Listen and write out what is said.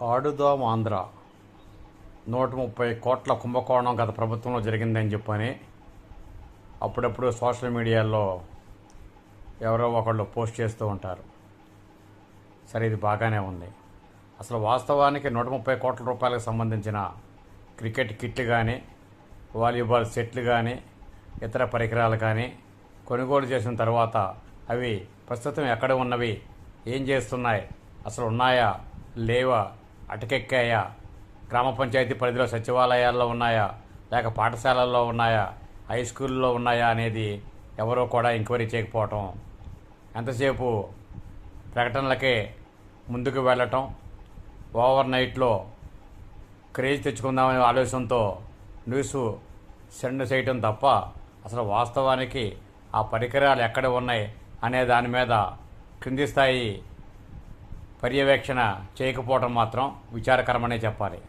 ఆడుదాం ఆంధ్ర 130 కోట్ల కుంభకోణం గత ప్రభుత్వంలో జరిగిందని చెప్పని అప్పుడప్పుడు సోషల్ మీడియాలో ఎవరో ఒకళ్ళు పోస్ట్ చేస్తూ ఉంటారు. సరే, ఇది బాగానే ఉంది. అసలు వాస్తవానికి 130 కోట్ల రూపాయలకు సంబంధించిన క్రికెట్ కిట్లు కానీ, వాలీబాల్ సెట్లు కానీ, ఇతర పరికరాలు కానీ కొనుగోలు చేసిన తర్వాత అవి ప్రస్తుతం ఎక్కడ ఉన్నవి, ఏం చేస్తున్నాయి, అసలు ఉన్నాయా లేవా, అటకెక్కాయా, గ్రామ పంచాయతీ పరిధిలో సచివాలయాల్లో ఉన్నాయా, లేక పాఠశాలల్లో ఉన్నాయా, హై స్కూల్లో ఉన్నాయా అనేది ఎవరో కూడా ఎంక్వైరీ చేయకపోవటం, ఎంతసేపు ప్రకటనలకే ముందుకు వెళ్ళటం, ఓవర్ నైట్లో క్రేజ్ తెచ్చుకుందామనే ఆలోచనతో న్యూస్ సెండ్ చేయటం తప్ప అసలు వాస్తవానికి ఆ పరికరాలు ఎక్కడ ఉన్నాయి అనే దాని మీద కింది స్థాయి పర్యవేక్షణ చేయకపోవడం మాత్రం విచారకరమనే చెప్పాలి.